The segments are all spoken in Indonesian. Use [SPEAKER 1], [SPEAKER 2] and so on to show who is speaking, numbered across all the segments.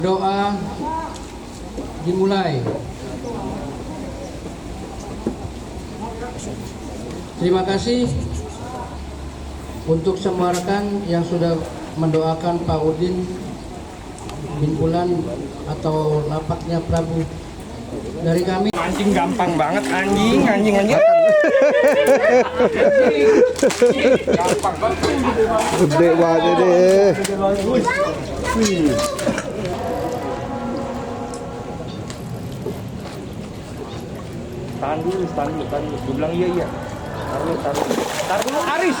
[SPEAKER 1] Doa dimulai. Terima kasih untuk semua rekan yang sudah mendoakan Pak Udin bin Bulan atau lapaknya Prabu. Dari kami
[SPEAKER 2] Anjing gampang banget anjing. Gampang banget.
[SPEAKER 3] Gede banget deh.
[SPEAKER 2] Tahan dulu. Gue bilang iya. Taruh dulu Aris.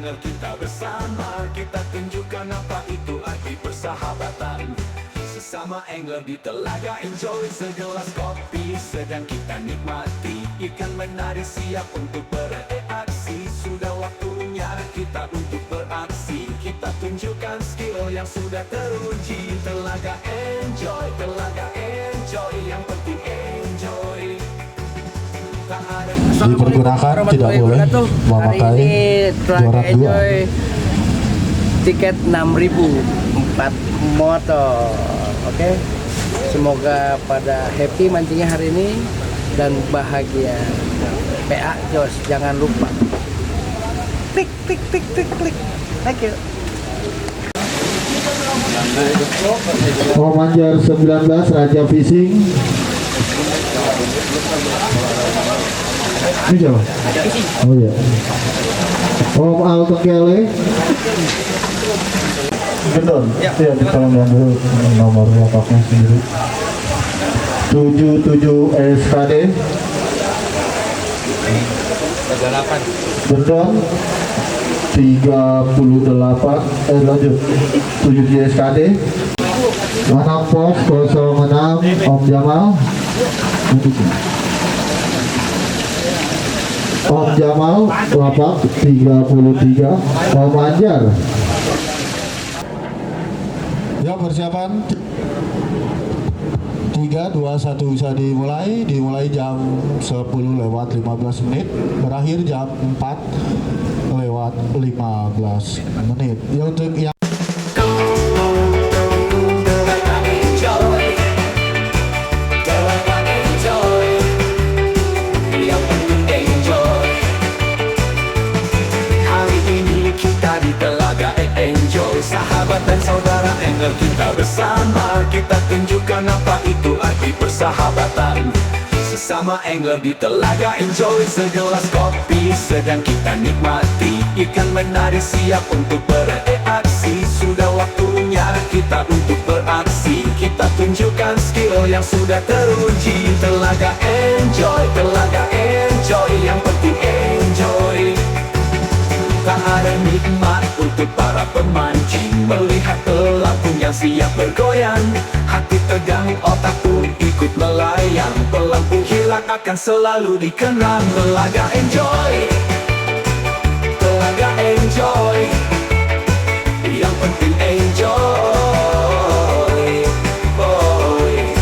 [SPEAKER 4] Kita bersama, kita tunjukkan apa itu arti persahabatan. Sesama angler di telaga enjoy, segelas kopi sedang kita nikmati. Ikan menari siap untuk bereaksi, sudah waktunya kita untuk beraksi. Kita tunjukkan skill yang sudah teruji. Telaga enjoy, yang penting enjoy.
[SPEAKER 3] Dipergunakan tidak boleh memakai joran 2.
[SPEAKER 1] Tiket 6.000 4 motor. Oke. Semoga pada happy mancingnya hari ini dan bahagia. PA Jos, jangan lupa. Klik. Thank you.
[SPEAKER 3] Komanjer 19 Raja Fishing. Ini siapa? Oh iya. Om Alto Kele. Betul. Ya, tolong lihat dulu nomor lapaknya sendiri. 77 SKD. Betul. 38 lanjut 77 SKD. Anak pos 06 Om Jamal. Om Jamal lapak 33 Om Anjar. Ya, persiapan 3, 2, 1 bisa dimulai jam 10:15, berakhir jam 4:15. Ya, untuk yang
[SPEAKER 4] sahabat dan saudara angler kita bersama, kita tunjukkan apa itu arti persahabatan. Sesama angler di telaga enjoy, segelas kopi sedang kita nikmati. Ikan menari siap untuk bereaksi, sudah waktunya kita untuk beraksi. Kita tunjukkan skill yang sudah teruji. Telaga enjoy, yang penting enjoy. Tak ada nikmat untuk para pemancing, melihat pelampung yang siap bergoyang. Hati tegang, otak pun ikut melayang. Pelampung hilang akan selalu dikenang. Telaga enjoy, yang penting enjoy, boy.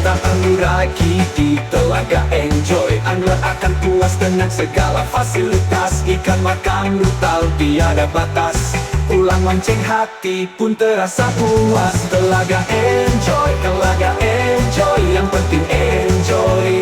[SPEAKER 4] Tak perlu lagi di telaga enjoy, angler akan puas dengan segala fasilitas. Ikan makan brutal tiada batas, pulang mancing hati pun terasa puas. Telaga enjoy, yang penting enjoy.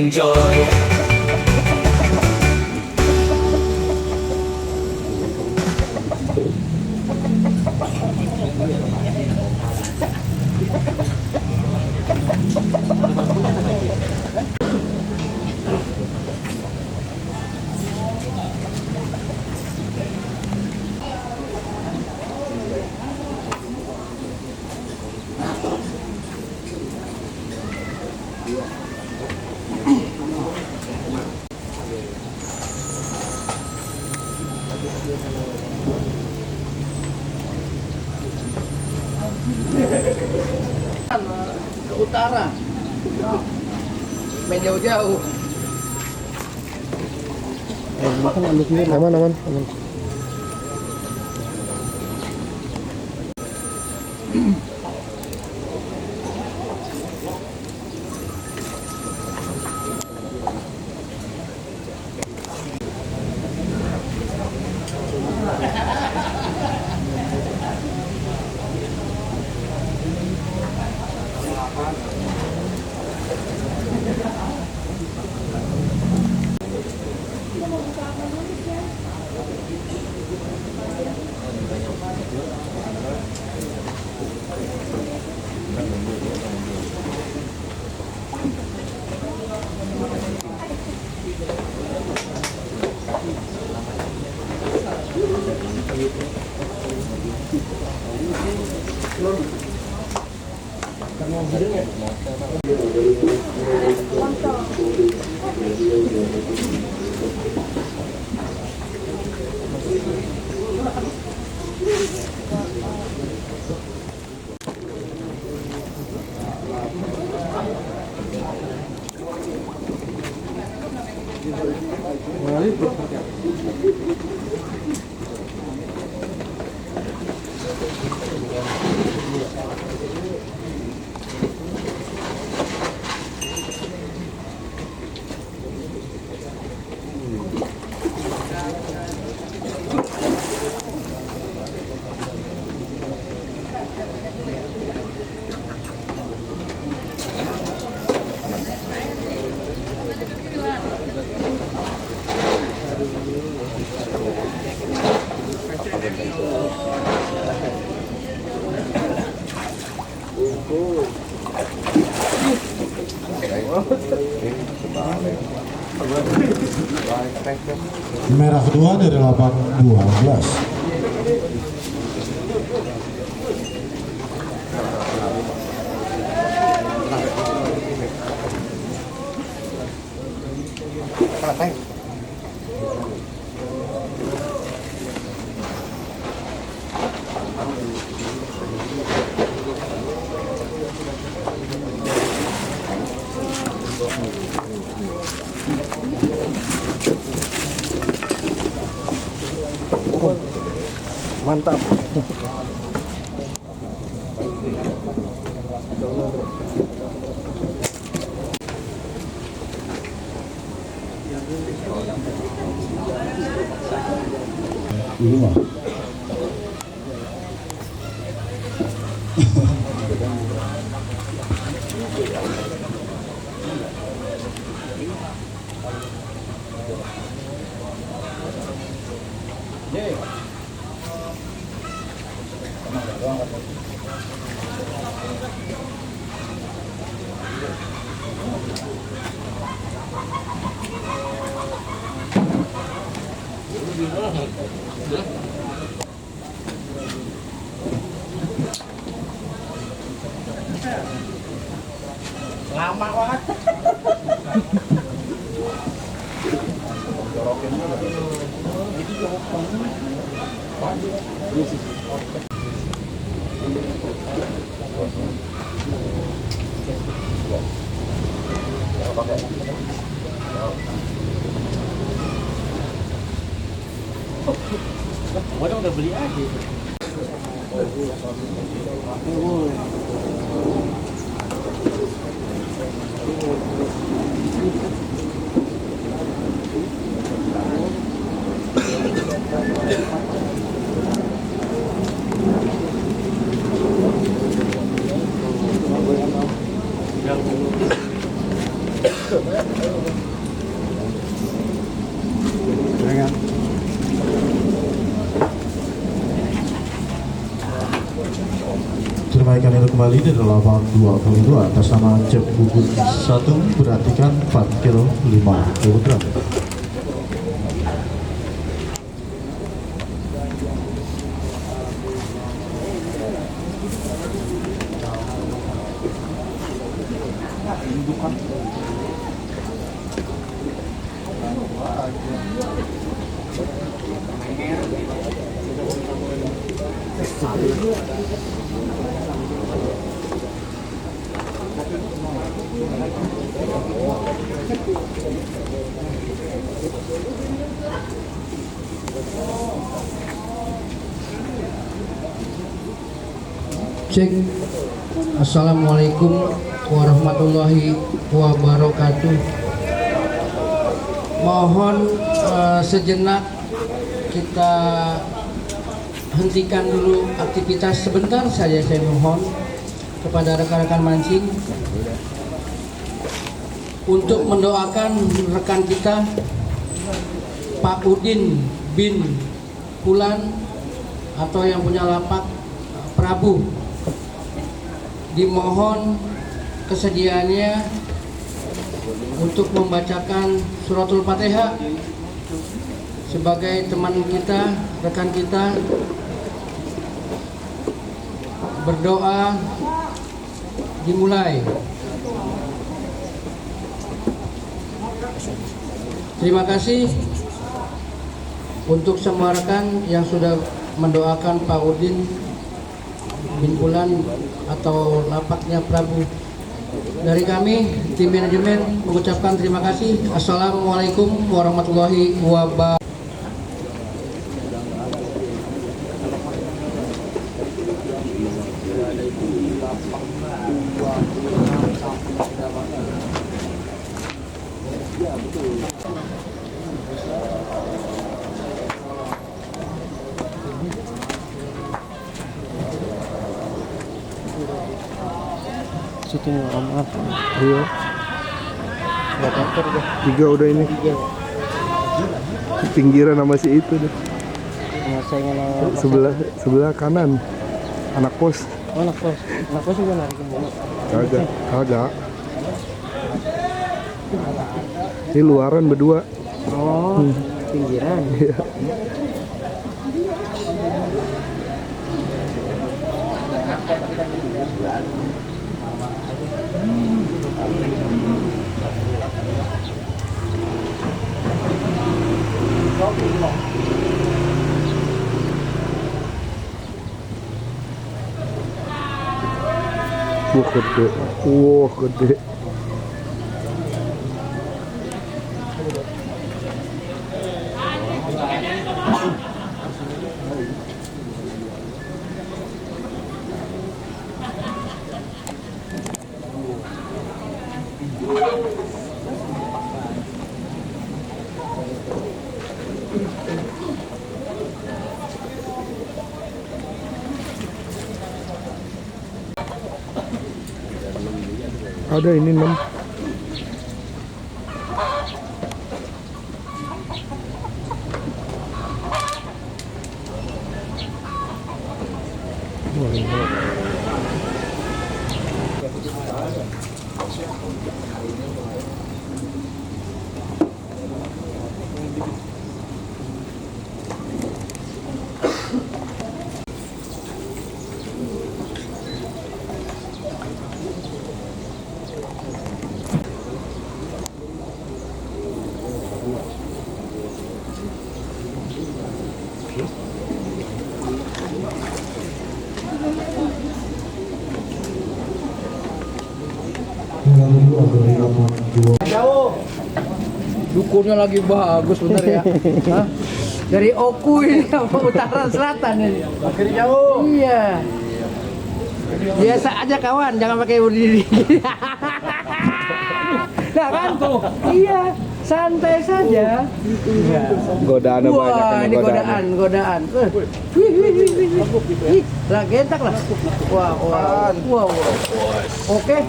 [SPEAKER 4] enjoy.
[SPEAKER 1] Ke utara. Main jauh-jauh.
[SPEAKER 2] Aman.
[SPEAKER 3] Merah kedua dari 8-12.
[SPEAKER 2] Mantap.
[SPEAKER 3] Lima.
[SPEAKER 1] Lama banget. Waduh, udah beli aja.
[SPEAKER 3] menaikkan nilai kembali dari lapangan 22 atas nama Cep Gugun 1 berartikan 4 kilo 5 kilogram.
[SPEAKER 1] Cek. Assalamualaikum warahmatullahi wabarakatuh. Mohon sejenak kita hentikan dulu aktivitas sebentar saja, saya mohon kepada rekan-rekan mancing untuk mendoakan rekan kita Pak Udin bin Pulan atau yang punya lapak Prabu. Dimohon kesediaannya untuk membacakan suratul Fatihah sebagai teman kita, rekan kita, berdoa dimulai. Terima kasih untuk semua rekan yang sudah mendoakan Pak Udin bin Pulan atau lapaknya Prabu. Dari kami tim manajemen mengucapkan terima kasih. Assalamualaikum warahmatullahi wabarakatuh.
[SPEAKER 2] Syuting amat.
[SPEAKER 5] Iya. Tiga udah ini. Pinggiran sama si itu deh. Sebelah kanan. Anak pos.
[SPEAKER 2] Oh, anak pos juga narikin bunga.
[SPEAKER 5] Kagak. Ini luaran berdua.
[SPEAKER 2] Oh, pinggiran.
[SPEAKER 5] Iya. Wah gede. Wah gede. Ada ini 6.
[SPEAKER 1] Jauh. Dukunnya lagi bagus bener ya. Hah? Dari Oku ini apa utara selatan ini. Makin jauh. Iya. Biasa aja kawan, jangan pakai berdiri. Nah kan? Iya, santai saja.
[SPEAKER 5] Godaan banyak.
[SPEAKER 1] Wah, ini godaan. Wih. Lah gentak lah. Wah. Oke.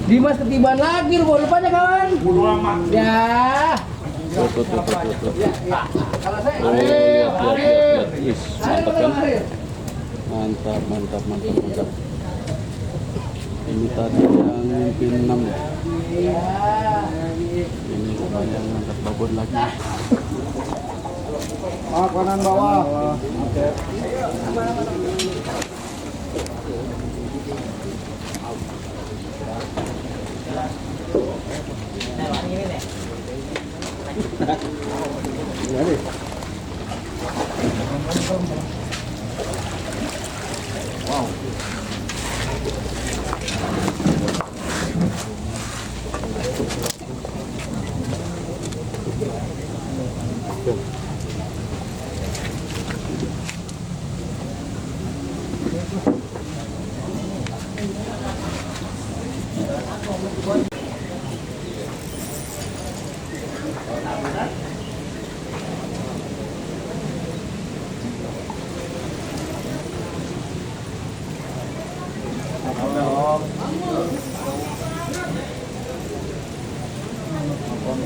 [SPEAKER 1] Dimas ketiban lagi, lu rupanya kawan. Ya. Kalau saya. Mantap kan?
[SPEAKER 6] Mantap, mantap, mantap, mantap. Ini tadi yang mimpin 6 ya. Ini lumayan mantap babon lagi.
[SPEAKER 5] Kanan bawah. Oke.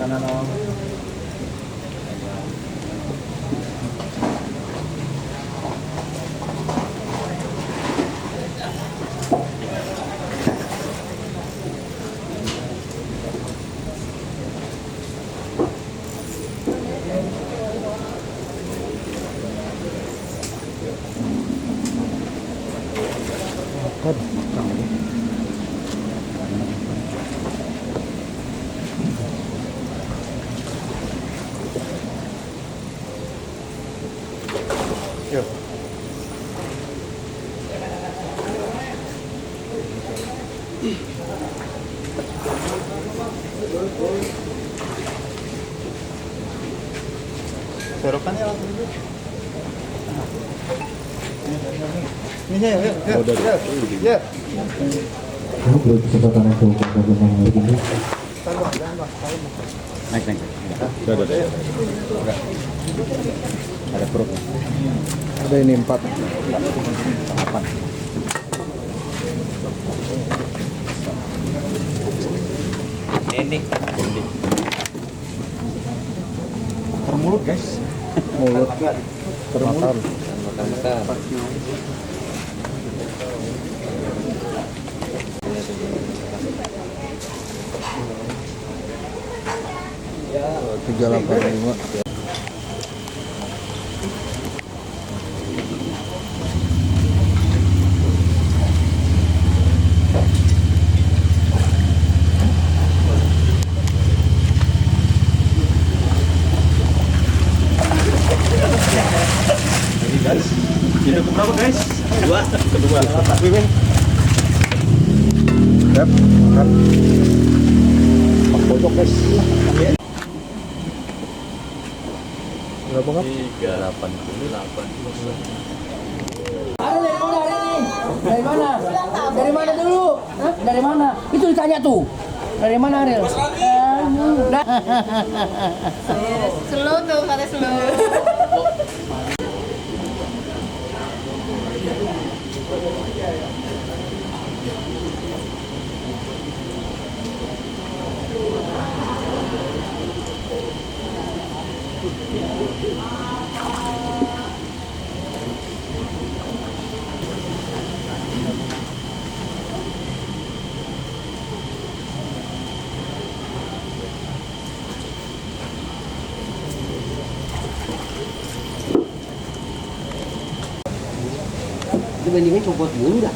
[SPEAKER 5] Kanan om. Serokannya langsung dulu. Ini ya, yuk. Ya.
[SPEAKER 3] Untuk kesempatan itu bagaimana begini?
[SPEAKER 6] Naik. Ada. Ada perut.
[SPEAKER 5] Ada ini 4.
[SPEAKER 6] 8. Ini. Termulut guys.
[SPEAKER 5] Mulut. Termakan.
[SPEAKER 6] Makan.
[SPEAKER 5] Ya, 385.
[SPEAKER 6] Itu berapa guys? Kedua.
[SPEAKER 5] Siap, makan. Pojok guys. Berapa kan?
[SPEAKER 6] 388.
[SPEAKER 1] Ada dari mana hari ini? Dari mana? Dari mana dulu? Hah? Dari mana? Itu ditanya tuh. Dari mana Ariel?
[SPEAKER 7] Slow tuh, kata slow.
[SPEAKER 2] Dibandingin copot mulu dah.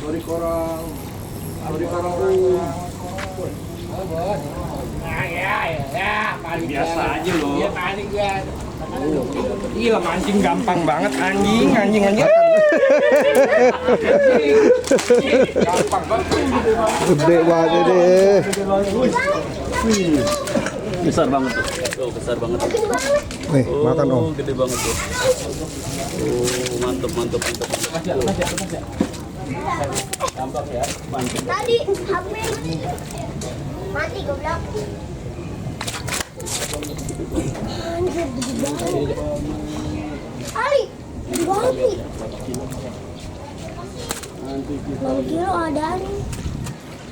[SPEAKER 5] Sorry korang.
[SPEAKER 6] Biasa aja loh. Iya paling gua. Gila mancing gampang banget anjing. Gampang banget.
[SPEAKER 5] Gede banget deh.
[SPEAKER 6] Besar banget tuh. Oh, besar banget.
[SPEAKER 5] Nih, makan Om.
[SPEAKER 6] Gede banget tuh. Oh, mantap. Gampang ya, mantap.
[SPEAKER 7] Tadi HP mati goblok. Anjir, gede banget. Ali, gede banget nih. 6 kilo ada nih.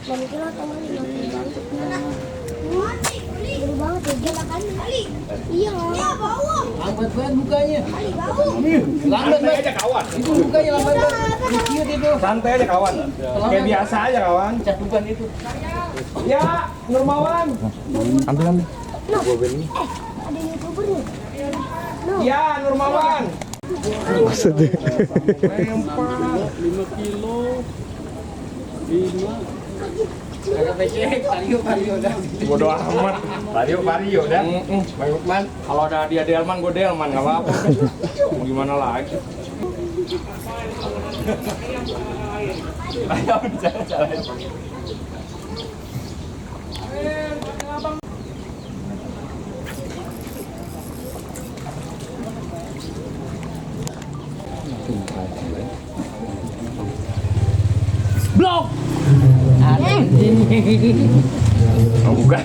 [SPEAKER 7] 6 kilo atau 5 kilo. Gede banget ya, gila kan Ali. Iya, bau.
[SPEAKER 1] Lambat banget bukanya.
[SPEAKER 7] Ali bau.
[SPEAKER 1] Lambat
[SPEAKER 6] Santai aja kawan.
[SPEAKER 1] Itu bukanya lambat banget. Dikit itu.
[SPEAKER 6] Santai aja kawan. Kayak biasa aja kawan.
[SPEAKER 1] Cadukan itu.
[SPEAKER 6] Ya, Nurmawan.
[SPEAKER 5] Ambil.
[SPEAKER 7] Ada YouTuber nih.
[SPEAKER 6] Ya, Nurmawan.
[SPEAKER 5] Sedih.
[SPEAKER 6] Lempar 5 kilo. 5.
[SPEAKER 1] Agak becek, Vario dah.
[SPEAKER 6] Bodoh amat. Vario dah. Bang Lukman, kalau ada dia Delman, gue Delman nggak apa-apa. Mau gimana lagi? Ayo bicara. Blok. Oh, bukan.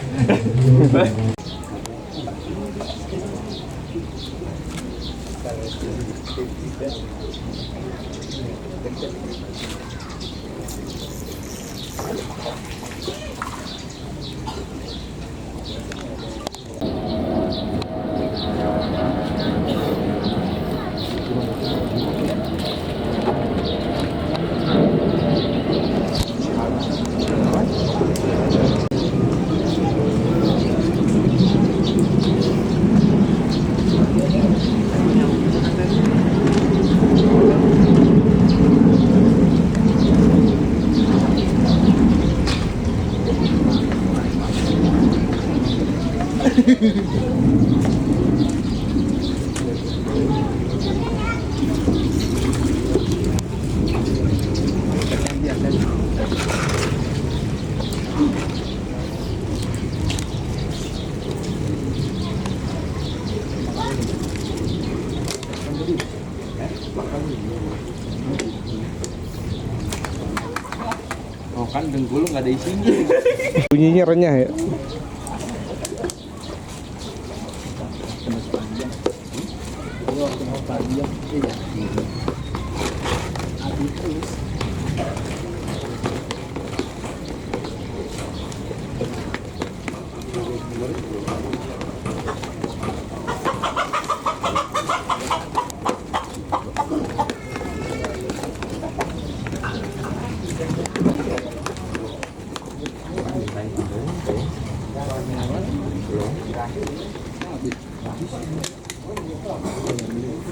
[SPEAKER 6] Oh kan dengkul nggak ada isinya.
[SPEAKER 5] Bunyinya renyah ya.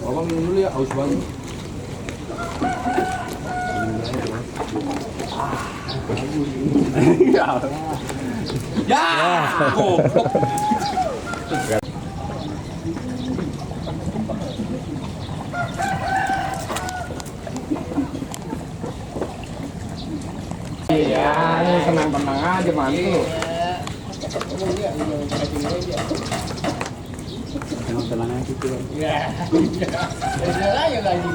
[SPEAKER 6] Abang minum dulu ya, haus banget. Ya, goblok. Iya, tenang-tenang aja mantu. Tenang aja gitu.
[SPEAKER 1] Ya. Ayo lagi.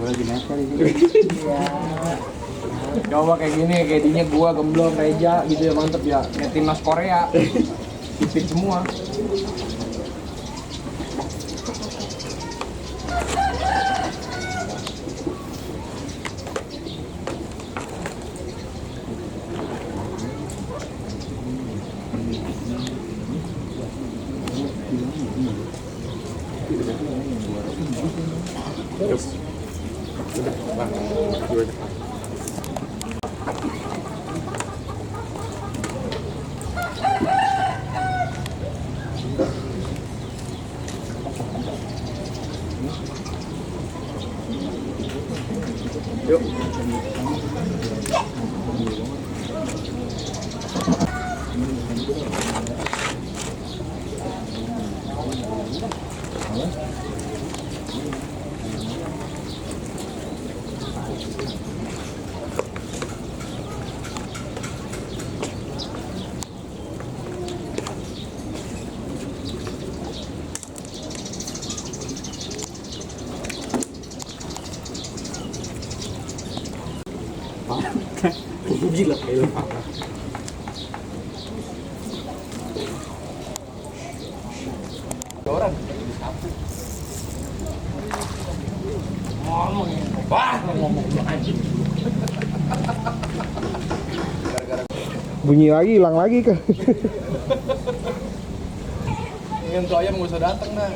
[SPEAKER 6] Boleh dinasar ini. Coba kayak gini, kayak dinya gua gemblong Reja gitu ya, mantep ya. Kayak timnas Korea. Ipit semua. Yuk.
[SPEAKER 2] Gila kayak
[SPEAKER 5] Bunyi lagi, hilang lagi kan.
[SPEAKER 6] Ingin tuh ayam gak usah datang dah.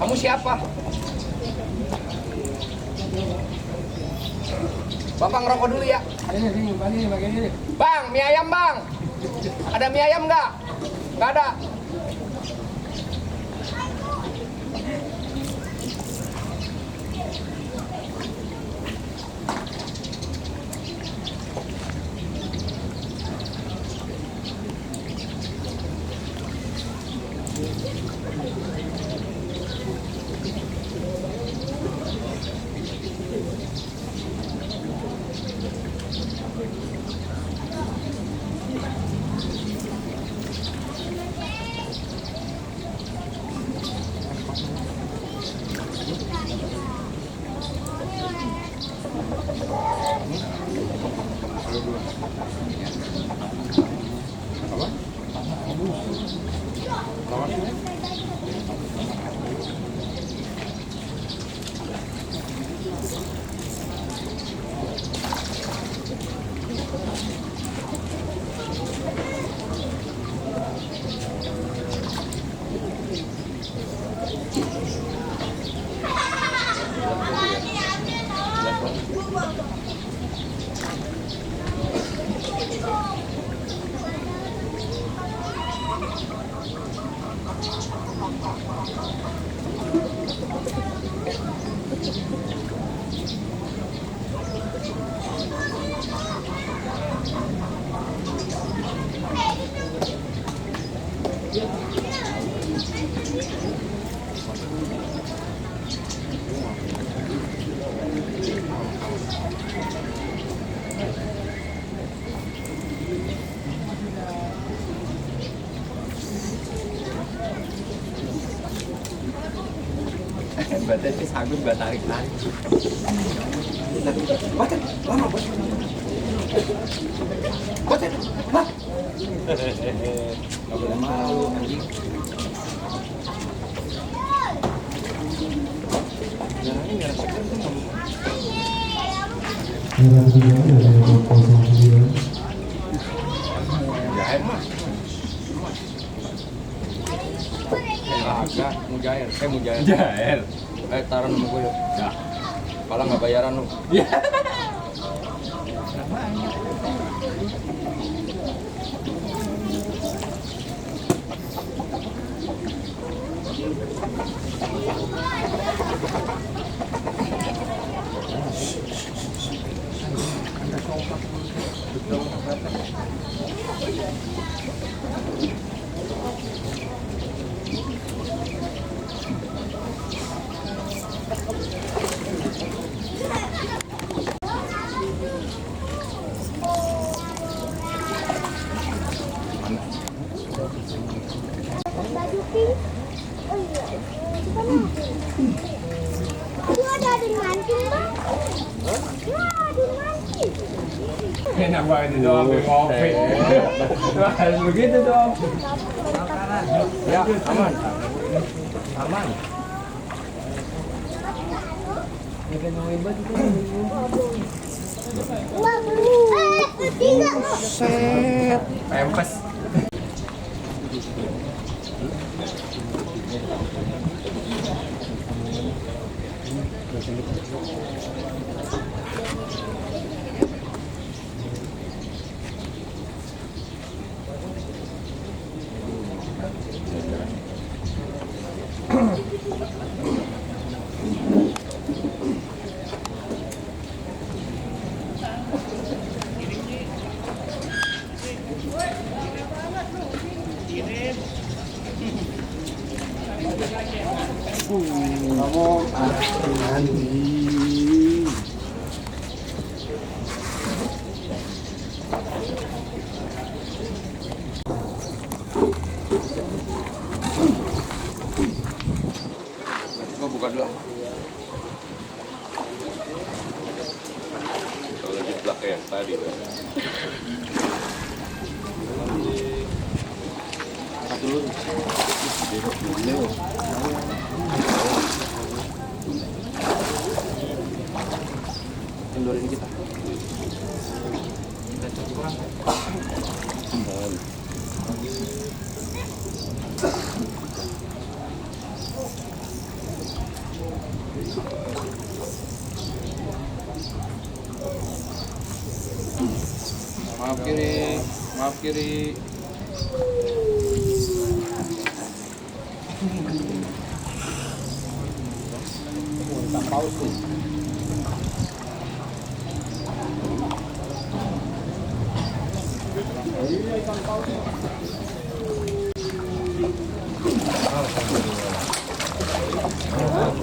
[SPEAKER 6] Kamu siapa? Bapak ngerokok dulu ya.
[SPEAKER 1] Ini, bagian ini.
[SPEAKER 6] Bang, mie ayam bang. Ada mie ayam nggak? Nggak ada. Berarti si Sagun gak tarik-tarik. Batet, lama batet. Batet, mah. Gak boleh malu anjing. Jarangnya merah segar tuh nggak mau. Jair mah. Agak, Mujair. Mujair. Jair. Taruh nama gue yuk. Ya. Malah nggak bayaran lu. Iya.
[SPEAKER 7] Baju pink. Oh iya. Kita mau. Itu ada mancing bang. Ada mancing.
[SPEAKER 6] Enak banget itu ambil kopi. Harus begitu dong. Ya, aman. Aman.
[SPEAKER 7] Wah, tiga.
[SPEAKER 6] Set. Pempes. Gua buka dulu. Kalau jiplak yang tadi.
[SPEAKER 2] Kendorin kita.
[SPEAKER 6] Maaf kiri, maaf kiri.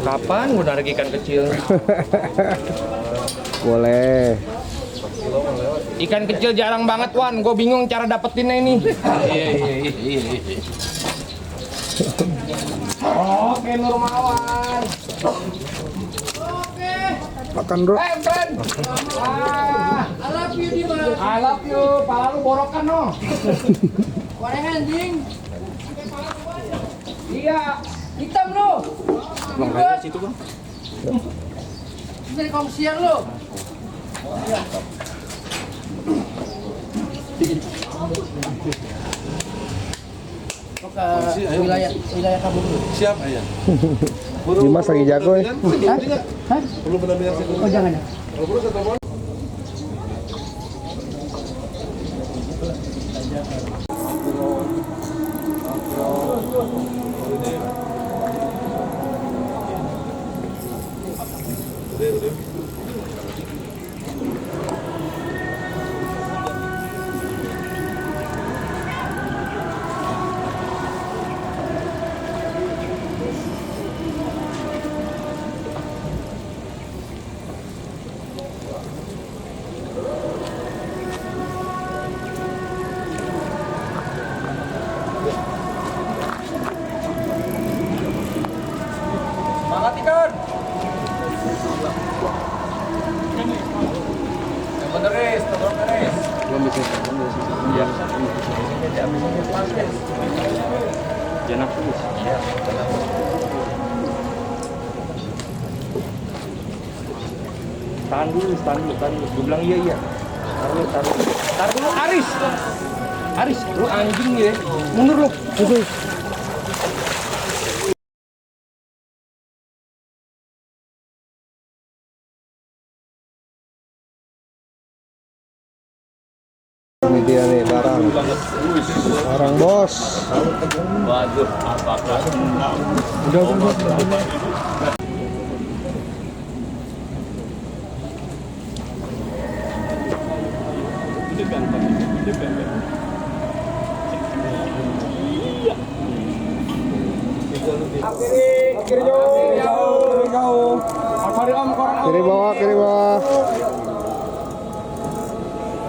[SPEAKER 6] Kapan gue narik ikan kecil?
[SPEAKER 5] Boleh.
[SPEAKER 6] Ikan kecil jarang banget, Wan. Gue bingung cara dapetinnya ini. Oke, Nurmawan. Oke.
[SPEAKER 5] Makan bro.
[SPEAKER 6] Friend. I love you, Dimas. I love you. Pala lu borokan, no. Warnanya anjing. Iya. Hitam lu.
[SPEAKER 2] Bang Raya situ bang.
[SPEAKER 6] Dari komsian lu. Wilayah kamu dulu.
[SPEAKER 2] Siap ayah.
[SPEAKER 5] Dimas lagi jago ya.
[SPEAKER 6] Hah?
[SPEAKER 2] Perlu benar-benar
[SPEAKER 6] Oh jangan ya. Semangat ikan. Yang beneris, tolong beres.
[SPEAKER 2] Belum bisa.
[SPEAKER 6] Iya. Jangan terus. Iya. Tahan dulu. Gue bilang iya. Tahan dulu, Aris. Aris, lu anjing ya. Mundur lu.
[SPEAKER 5] Ini dia nih barang. Barang bos.
[SPEAKER 6] Waduh, apakah?
[SPEAKER 5] Udah.
[SPEAKER 6] Kiri jauh.
[SPEAKER 5] Kiri bawah.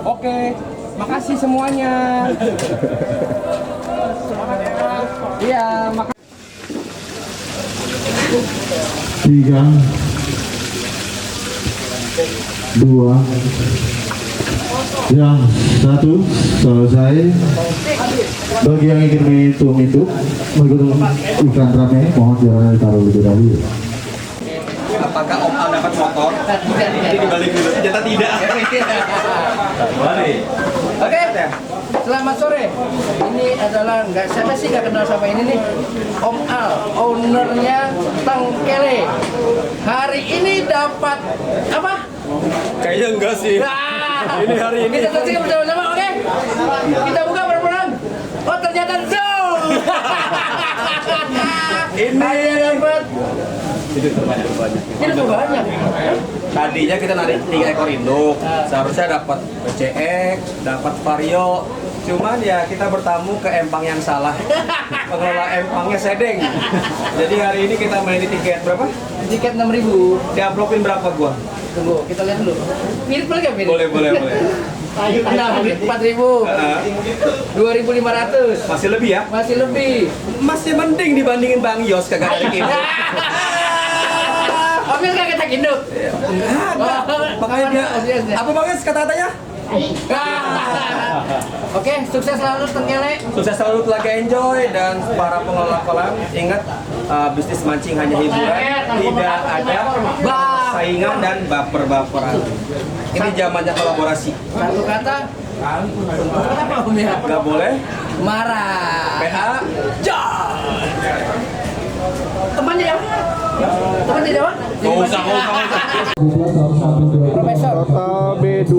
[SPEAKER 6] Oke, makasih semuanya. Iya, makasih.
[SPEAKER 3] 3 2 yang 1 selesai. Bagi yang ingin menghitung ikan rame, mohon jangan ditaruh lebih dahulu.
[SPEAKER 2] Apakah Om Al dapat motor? Ini dibalik dulu, ternyata tidak.
[SPEAKER 1] Oke, selamat sore. Ini adalah saya sih nggak kenal sama ini nih, Om Al, ownernya Tangkele. Hari ini dapat apa?
[SPEAKER 2] Kayaknya enggak sih. Ini hari ini.
[SPEAKER 1] Kita saksikan bersama-sama, oke? Kita buka bareng-bareng. Oh ternyata dong.
[SPEAKER 2] Ini
[SPEAKER 1] dapat.
[SPEAKER 2] itu terbanyak.
[SPEAKER 1] Ini lebih banyak.
[SPEAKER 2] Tadinya kita narik 3 ekor induk. Seharusnya dapat PCX, dapat vario, Cuman ya kita bertamu ke empang yang salah. Pengelola empangnya sedeng. Jadi hari ini kita main di tiket berapa?
[SPEAKER 1] Tiket 6.000.
[SPEAKER 2] Diamplopin berapa gua?
[SPEAKER 1] Tunggu, kita lihat dulu. Mirip boleh nggak mirip?
[SPEAKER 2] Boleh.
[SPEAKER 1] Nah, 4.000. 2.500.
[SPEAKER 2] Masih lebih ya?
[SPEAKER 1] Masih lebih.
[SPEAKER 2] Masih mending dibandingin Bang Yos kagak ada gitu.
[SPEAKER 1] Ambil kagak tak induk.
[SPEAKER 2] Enggak. Makanya dia apa Bang Yos kata-katanya?
[SPEAKER 1] Oke, sukses selalu Tengkele.
[SPEAKER 2] Sukses selalu Telaga Enjoy dan para pengelola kolam. Ingat bisnis mancing hanya hiburan, tidak ada saingan dan baper-baperan. Ini zamannya kolaborasi.
[SPEAKER 1] Satu kata. Apa Om ya?
[SPEAKER 2] Gak boleh
[SPEAKER 1] Marah.
[SPEAKER 2] PA.
[SPEAKER 1] Temannya ya? Temannya Jawa?
[SPEAKER 2] Gak usah.
[SPEAKER 1] Profesor.
[SPEAKER 5] Total B2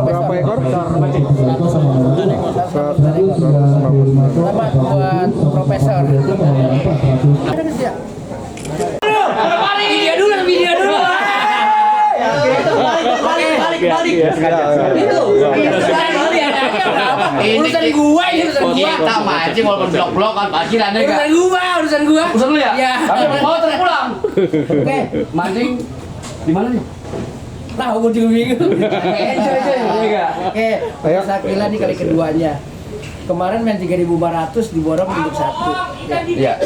[SPEAKER 5] berapa ekor? 150.
[SPEAKER 1] Selamat buat Profesor. Ada nggak sih ya? Video dulu. Balik. Itu. Urusan gua ini urusan gua.
[SPEAKER 8] Kita mancing walaupun blok-blok kan parkirannya enggak.
[SPEAKER 1] Urusan gua.
[SPEAKER 8] Urusan lu ya?
[SPEAKER 1] Iya.
[SPEAKER 8] Tapi mau terpulang.
[SPEAKER 1] Oke,
[SPEAKER 8] Mancing di mana nih?
[SPEAKER 1] tahu gua juga bingung. Oke,
[SPEAKER 5] Ayo.
[SPEAKER 1] Sakila nih kali keduanya. Kemarin main 3.500 diborong untuk 1.
[SPEAKER 8] Iya.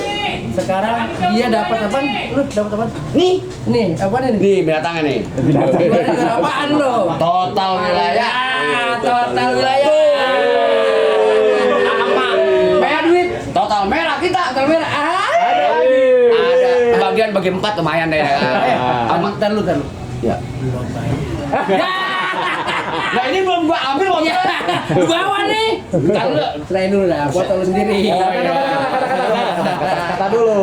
[SPEAKER 1] Sekarang dia dapat apa? Lu dapat apa?
[SPEAKER 8] Nih,
[SPEAKER 1] Nih, apa nih?
[SPEAKER 8] nih binatangnya nih.
[SPEAKER 1] Gua apaan lo?
[SPEAKER 8] Total wilayah.
[SPEAKER 1] Total wilayah.
[SPEAKER 8] Apa?
[SPEAKER 1] Bayar duit.
[SPEAKER 8] Total merah kita.
[SPEAKER 1] Total merah.
[SPEAKER 8] Ada bagian bagi 4 lumayan deh.
[SPEAKER 1] Amat tar lu.
[SPEAKER 8] Ya. Nah ini belum gua ambil mau
[SPEAKER 1] Lu bawa nih.
[SPEAKER 8] Bentar lu.
[SPEAKER 1] Serahin dulu dah, foto lu sendiri.
[SPEAKER 5] Kata dulu.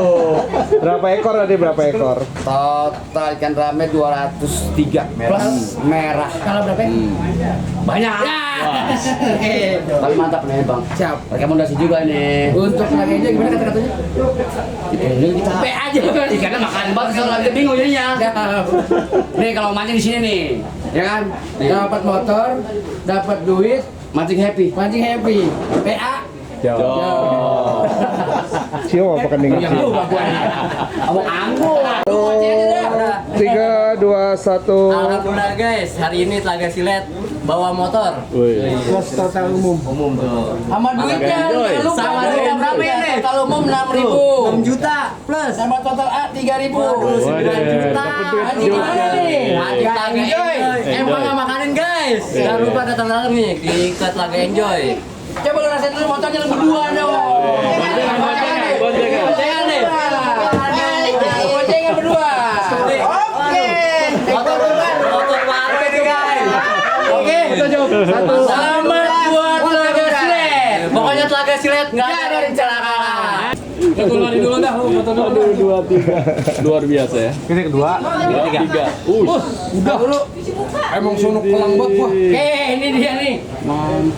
[SPEAKER 5] Berapa ekor tadi berapa ekor?
[SPEAKER 8] Total ikan rame 203 plus merah.
[SPEAKER 1] Kalau berapa?
[SPEAKER 8] Banyak.
[SPEAKER 1] Oke.
[SPEAKER 8] Tapi mantap nih bang.
[SPEAKER 1] Siap.
[SPEAKER 8] Rekomendasi juga nih.
[SPEAKER 1] Untuk laganya gimana kata-katanya?
[SPEAKER 8] Ini kita
[SPEAKER 1] P aja.
[SPEAKER 8] ikannya makan banget kalau lagi bingung jadinya. Nih kalau mancing di sini nih, ya kan? Nih,
[SPEAKER 1] Dapat motor, dapat duit,
[SPEAKER 8] mancing happy.
[SPEAKER 1] mancing happy. PA.
[SPEAKER 5] Siapa apa kening?
[SPEAKER 8] Abang anggur.
[SPEAKER 5] 3, 2, 1.
[SPEAKER 8] Alhamdulillah guys, hari ini Telaga Silet bawa motor.
[SPEAKER 5] Plus total umum.
[SPEAKER 8] Umum tuh.
[SPEAKER 1] Sama duitnya, jangan lupa.
[SPEAKER 8] Sama duitnya berapa ini?
[SPEAKER 1] Total umum 6.000.
[SPEAKER 8] 6 juta plus.
[SPEAKER 1] Sama total A 3.000.
[SPEAKER 8] 9 juta.
[SPEAKER 1] Anjing gimana nih?
[SPEAKER 8] Anjing Telaga Enjoy. Emang nggak makanin guys. Jangan lupa datang langsung nih di Telaga Enjoy.
[SPEAKER 1] Coba lu rasain dulu motornya lu berdua dong. Boncengan nih. Boncengan berdua. Oke.
[SPEAKER 8] Motor baru ini guys.
[SPEAKER 1] Oke. Selamat buat Telaga Silet.
[SPEAKER 8] Pokoknya Telaga Silet nggak ada kecelakaan.
[SPEAKER 1] Lari dulu dah, lu foto dulu.
[SPEAKER 6] Luar biasa ya.
[SPEAKER 5] Ini kedua.
[SPEAKER 6] Tiga.
[SPEAKER 1] Udah dulu.
[SPEAKER 5] Emang sunuk pelang buat gua.
[SPEAKER 1] Ini dia nih.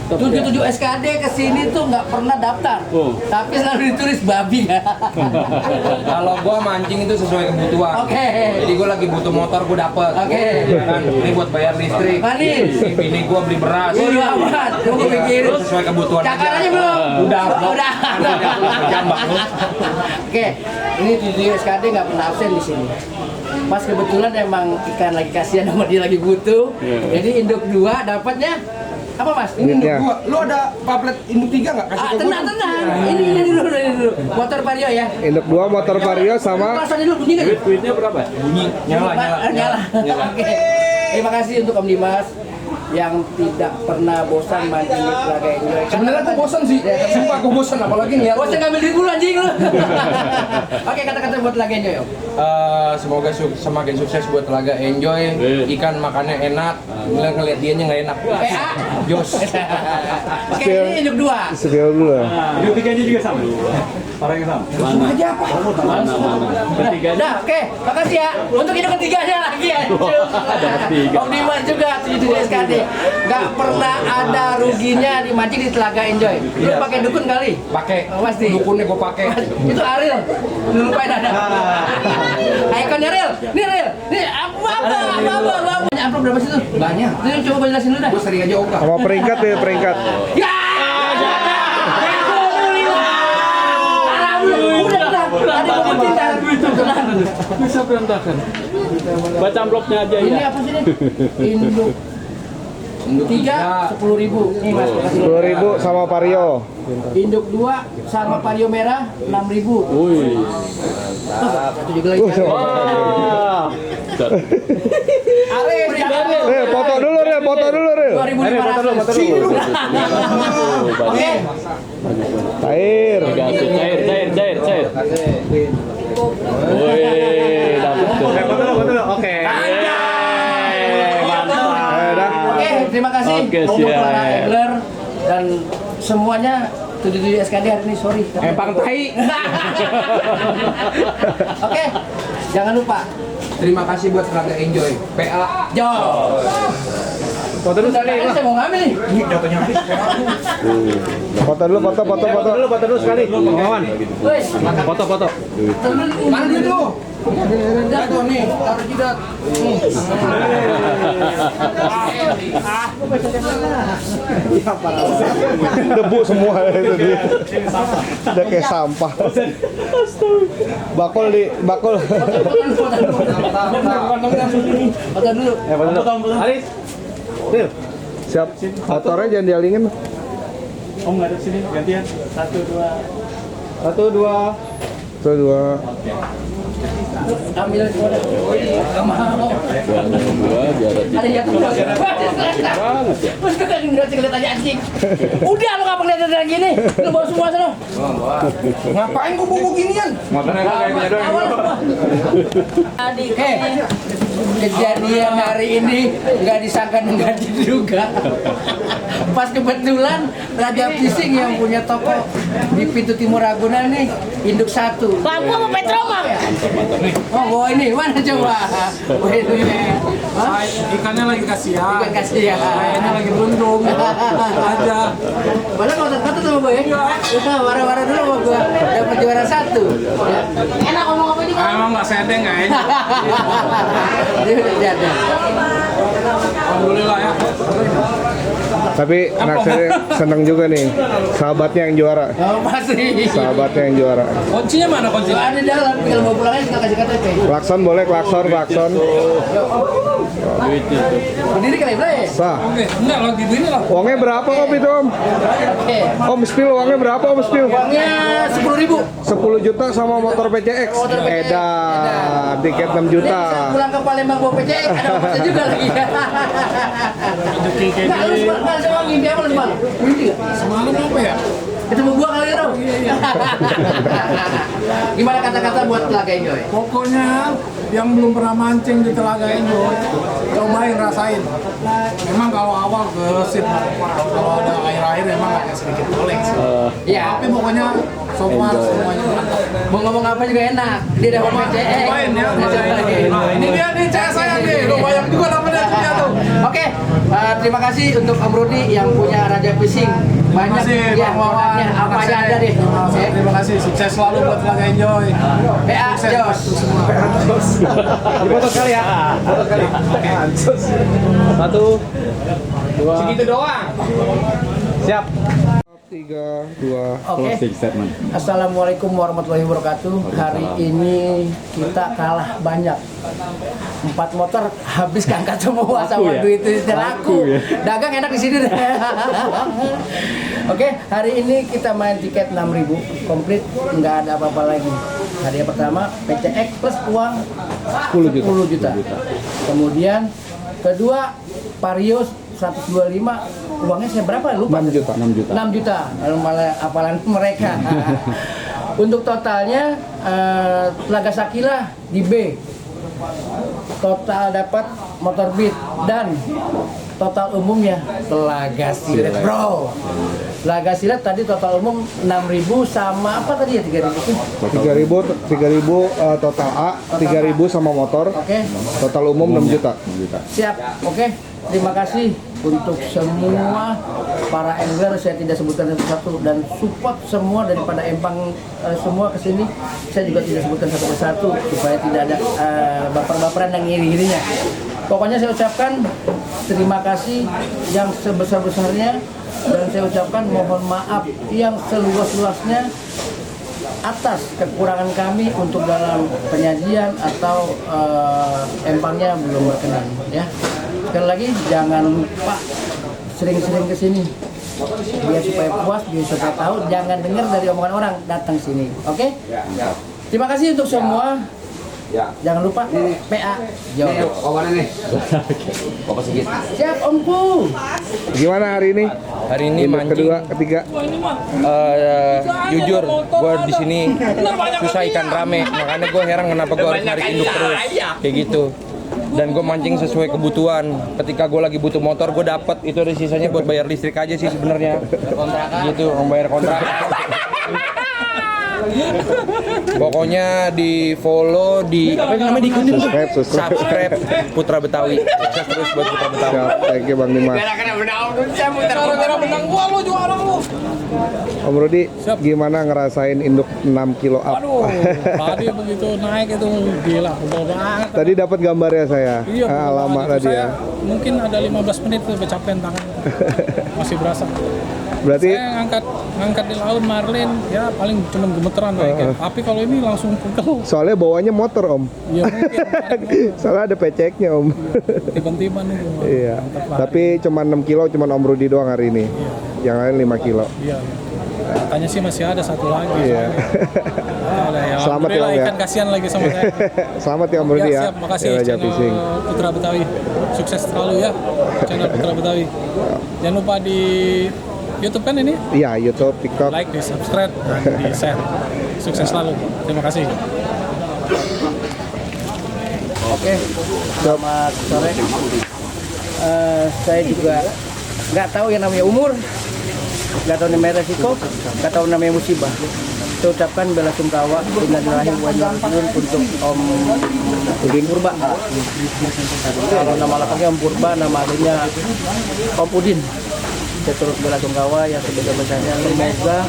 [SPEAKER 1] 77 SKD kesini tuh nggak pernah daftar, tapi selalu ditulis babi.
[SPEAKER 9] Kalau gua mancing itu sesuai kebutuhan.
[SPEAKER 1] Oke.
[SPEAKER 9] Jadi gua lagi butuh motor gua dapet.
[SPEAKER 1] Oke.
[SPEAKER 9] Kan ini buat bayar listrik.
[SPEAKER 1] Manis.
[SPEAKER 9] Ini gua beli beras.
[SPEAKER 1] Bodo amat. Tunggu pikirin.
[SPEAKER 9] Sesuai kebutuhan
[SPEAKER 1] Cakar
[SPEAKER 9] aja.
[SPEAKER 1] aja belum?
[SPEAKER 9] Udah.
[SPEAKER 1] Jambak lu. Oke. Ini 77 SKD nggak pernah absen di sini. Pas kebetulan emang ikan lagi kasihan sama dia lagi butuh. Jadi induk 2 dapatnya apa Mas?
[SPEAKER 5] Ini induk
[SPEAKER 9] Gua, lu ada pamflet induk 3 nggak? Kasih ke gua.
[SPEAKER 1] Tenang. Ini dulu. Motor Vario ya.
[SPEAKER 5] Induk 2 motor Vario sama
[SPEAKER 1] Perasan dulu bunyi nggak?
[SPEAKER 6] Duitnya berapa?
[SPEAKER 9] Bunyi. Nyala.
[SPEAKER 1] Oke. Terima kasih untuk Om Dimas yang tidak pernah bosan mancing di Telaga Enjoy.
[SPEAKER 9] Sebenarnya gua bosan sih. Sumpah gua bosan apalagi nih ya.
[SPEAKER 1] Bosan ngambil duit dulu anjing lu. Oke, kata-kata buat Telaga Enjoy Om.
[SPEAKER 9] Semoga semakin sukses buat Telaga Enjoy. Ikan makannya enak. Ngeliat dianya nggak enak.
[SPEAKER 1] PA.
[SPEAKER 9] Jos.
[SPEAKER 1] Oke, ini induk 2.
[SPEAKER 5] spill dulu.
[SPEAKER 6] Hidup tiganya juga sama. Orang yang sama. Mana?
[SPEAKER 1] Nah, oke. Makasih ya. Untuk induk ketiganya lagi ya. Om Dimas juga 77 SKD. Nggak pernah ada ruginya di mancing di Telaga Enjoy. Lu pakai dukun kali?
[SPEAKER 9] Pakai.
[SPEAKER 1] Pasti.
[SPEAKER 9] Dukunnya gua pakai.
[SPEAKER 1] Itu Ariel. Lu lupain ada. Ikonnya Ariel. Nih Ariel. Nih apa? Amplop berapa sih tuh?
[SPEAKER 9] Banyak.
[SPEAKER 1] Nih coba jelasin dulu dah.
[SPEAKER 9] Gua sering aja ogah.
[SPEAKER 5] Sama peringkat ya peringkat.
[SPEAKER 1] Ya.
[SPEAKER 8] Tadi mau cinta itu tenang.
[SPEAKER 5] Bisa berantakan. Baca amplopnya aja
[SPEAKER 8] Ini
[SPEAKER 5] ya.
[SPEAKER 8] apa sih ini? Induk 3 10.000. Nih Mas, kasih.
[SPEAKER 5] 10.000 sama Vario.
[SPEAKER 8] Induk 2 sama vario merah 6.000.
[SPEAKER 5] Wih.
[SPEAKER 8] Satu juga lagi.
[SPEAKER 5] Wah.
[SPEAKER 8] Aris,
[SPEAKER 5] Foto dulu Ril, foto dulu Ril.
[SPEAKER 8] 2.500. Oke.
[SPEAKER 5] Cair. Cair. Wih, dapet tuh. Oke.
[SPEAKER 8] Oke, terima kasih
[SPEAKER 5] Oke,
[SPEAKER 8] untuk
[SPEAKER 5] siap.
[SPEAKER 8] para angler dan semuanya 77 SKD hari ini, sorry.
[SPEAKER 9] Empang tai.
[SPEAKER 8] Oke, jangan lupa.
[SPEAKER 9] Terima kasih buat Telaga Enjoy. PA.
[SPEAKER 8] Jo.
[SPEAKER 9] Foto dulu sekali.
[SPEAKER 8] Saya mau ngambil nih.
[SPEAKER 5] Foto dulu sekali. Kawan.
[SPEAKER 8] Wes,
[SPEAKER 5] Foto.
[SPEAKER 8] mana duit lu? Jatuh nih, taruh jidat.
[SPEAKER 5] Debu semua itu dia. Udah kayak sampah. Bakul.
[SPEAKER 8] Foto dulu.
[SPEAKER 5] Aris. Ril. Siap. Motornya jangan dialingin.
[SPEAKER 6] Om nggak ada sini, gantian. 1, 2.
[SPEAKER 5] 1, 2. 1, 2.
[SPEAKER 8] Ambil foto. Enggak mau. Ada yang Terus kan ngeliat aja anjing. Udah lu ngapa ngeliat dari gini? Lu bawa semua sana.
[SPEAKER 9] Ngapain gua bawa ginian?
[SPEAKER 5] Motornya kayak punya doang.
[SPEAKER 8] Kejadian hari ini nggak disangka nggak diduga. Pas kebetulan Raja Fishing yang punya toko di pintu timur Ragunan nih, induk 1. Lampu apa Petromang? Oh, bawa ini mana coba? Bawa ini.
[SPEAKER 6] Ikannya lagi kasihan.
[SPEAKER 8] Ikan kasihan.
[SPEAKER 6] Kayaknya lagi beruntung. Aja.
[SPEAKER 8] Padahal kotor-kotor sama gue ya. Kita marah-marah dulu sama gue. Dapat juara 1. Enak ngomong apa ini?
[SPEAKER 6] Emang nggak sedeng kayaknya.
[SPEAKER 8] Dia udah jadi.
[SPEAKER 6] Alhamdulillah ya.
[SPEAKER 5] Tapi anak saya seneng juga nih. Sahabatnya yang juara.
[SPEAKER 8] Oh, masih.
[SPEAKER 5] Sahabatnya yang juara.
[SPEAKER 6] Kuncinya mana kuncinya?
[SPEAKER 8] Ada di dalam, tinggal bawa pulang aja kita kasih KTP.
[SPEAKER 5] Klakson boleh, klakson.
[SPEAKER 8] Berdiri kali, Bre.
[SPEAKER 5] Sah.
[SPEAKER 6] Oke, enggak lagi gini lah.
[SPEAKER 5] Uangnya berapa Om itu Om?
[SPEAKER 8] Oke.
[SPEAKER 5] Om spill uangnya berapa Om spill?
[SPEAKER 8] Uangnya 10.000.
[SPEAKER 5] 10 juta sama motor PCX.
[SPEAKER 8] Motor PCX.
[SPEAKER 5] Edan. Tiket 6 juta.
[SPEAKER 8] Dia bisa pulang ke Palembang bawa PCX, ada ongkosnya juga lagi. Nggak, lu sama ngimpi apa lu semalam? Ngimpi nggak?
[SPEAKER 6] Semalam apa ya?
[SPEAKER 8] Ketemu gua kali ya, dong. Gimana kata-kata buat Telaga Enjoy?
[SPEAKER 6] Pokoknya yang belum pernah mancing di Telaga Enjoy, cobain rasain. Memang kalau awal gesit, kalau ada air-air emang agak sedikit oleng sih.
[SPEAKER 8] Iya.
[SPEAKER 6] Tapi pokoknya so far semuanya mantap.
[SPEAKER 8] Mau ngomong apa juga enak. Dia dapat PCX.
[SPEAKER 6] Cobain ya. Nah, ini dia nih CS saya nih. Lo bayang juga namanya tuh.
[SPEAKER 8] Oke, terima kasih untuk Om Rudi yang punya Raja Fishing. Banyak
[SPEAKER 6] Terima kasih
[SPEAKER 8] ya
[SPEAKER 6] Bang Wawan.
[SPEAKER 8] produknya, apa aja ada deh.
[SPEAKER 6] Terima kasih, sukses selalu buat Telaga Enjoy.
[SPEAKER 8] PA Jos.
[SPEAKER 5] Foto sekali ya. Foto sekali. 1, 2.
[SPEAKER 9] Segitu doang.
[SPEAKER 5] Siap. 3, 2.
[SPEAKER 8] Oke. Assalamualaikum warahmatullahi wabarakatuh. Hari ini kita kalah banyak. 4 motor habis keangkat semua sama duit laku. Dagang enak di sini deh. Oke, hari ini kita main tiket 6.000 komplit, nggak ada apa-apa lagi. Hari yang pertama PCX plus uang 10 juta. Kemudian kedua Vario 125, uangnya saya berapa? Lupa.
[SPEAKER 5] 6 juta.
[SPEAKER 8] 6 juta. Lalu malah apalan mereka. Untuk totalnya Telaga Sakila di B. Total dapat motor beat dan total umumnya Telaga Silet, bro. Telaga Silet tadi total umum 6.000 sama apa tadi ya 3.000?
[SPEAKER 5] 3.000 total A, 3.000 sama motor.
[SPEAKER 8] Oke.
[SPEAKER 5] Total umum 6 juta.
[SPEAKER 8] Siap. Oke. Terima kasih untuk semua para angler, saya tidak sebutkan satu-satu, dan support semua daripada Empang semua ke sini. Saya juga tidak sebutkan satu persatu supaya tidak ada baper-baperan yang iri-irinya. Pokoknya saya ucapkan terima kasih yang sebesar-besarnya, dan saya ucapkan mohon maaf yang seluas-luasnya atas kekurangan kami untuk dalam penyajian atau empangnya belum berkenan ya. Sekali lagi jangan lupa sering-sering ke sini biar supaya puas, biar supaya tahu, jangan dengar dari omongan orang, datang sini. Oke? Terima kasih untuk semua. Jangan lupa PA Joy. Siap Omku.
[SPEAKER 5] Gimana hari ini?
[SPEAKER 9] Hari ini
[SPEAKER 5] Induk
[SPEAKER 9] mancing.
[SPEAKER 5] kedua, ketiga.
[SPEAKER 9] Jujur, gue di sini susah ikan rame, makanya gue heran kenapa gue harus narik induk terus, kayak gitu. Dan gue mancing sesuai kebutuhan. Ketika gue lagi butuh motor, gue dapat itu ada sisanya buat bayar listrik aja sih sebenarnya. Gitu, membayar kontrakan. Pokoknya di follow, di apa namanya, diikutin tuh. Subscribe Putra Betawi. Sukses terus buat Putra Betawi.
[SPEAKER 5] Siap, thank you Bang Dimas. Om Rudi, gimana ngerasain induk 6 kilo up?
[SPEAKER 6] Aduh, tadi begitu naik itu gila, pegel banget.
[SPEAKER 5] Tadi dapat gambarnya saya.
[SPEAKER 6] Iya,
[SPEAKER 5] Lama tadi
[SPEAKER 6] saya
[SPEAKER 5] ya.
[SPEAKER 6] mungkin ada 15 menit tuh kecapean tangan. Masih berasa.
[SPEAKER 5] Berarti
[SPEAKER 6] Saya ngangkat di laut marlin, ya paling cuma gemeteran naiknya. Tapi kalau ini langsung pegel.
[SPEAKER 5] soalnya bawanya motor Om.
[SPEAKER 6] Ya mungkin.
[SPEAKER 5] Soalnya ada peceknya Om.
[SPEAKER 6] Tiba-tiba nih.
[SPEAKER 5] Iya. Tapi cuma 6 kilo, cuma Om Rudi doang hari ini. Yang lain 5 kilo.
[SPEAKER 6] Iya. Katanya sih masih ada satu lagi.
[SPEAKER 5] Iya.
[SPEAKER 6] Ya,
[SPEAKER 5] Selamat ya, Om, ya.
[SPEAKER 6] ikan kasihan lagi sama saya.
[SPEAKER 5] Selamat ya Om Rudi ya.
[SPEAKER 6] Siap, makasih
[SPEAKER 5] Ya, Raja
[SPEAKER 6] channel
[SPEAKER 5] Fishing.
[SPEAKER 6] Putra Betawi. Sukses selalu ya channel Putra Betawi. Jangan lupa di YouTube kan ini?
[SPEAKER 5] Iya, YouTube, TikTok.
[SPEAKER 6] Like, di subscribe, dan di share. Sukses selalu. Terima kasih.
[SPEAKER 8] Oke, selamat sore. Saya juga nggak tahu yang namanya umur, nggak tahu namanya resiko, nggak tahu namanya musibah. Saya ucapkan bela sungkawa innalillahi wa inna ilaihi raji'un untuk Om Udin Purba. Kalau nama lengkapnya Om Purba, nama aslinya Om Udin. Saya turut bela sungkawa yang sebesar-besarnya. Semoga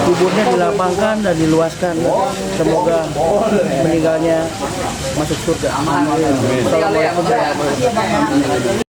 [SPEAKER 8] kuburnya dilapangkan dan diluaskan. Semoga meninggalnya masuk surga. Assalamualaikum warahmatullahi wabarakatuh.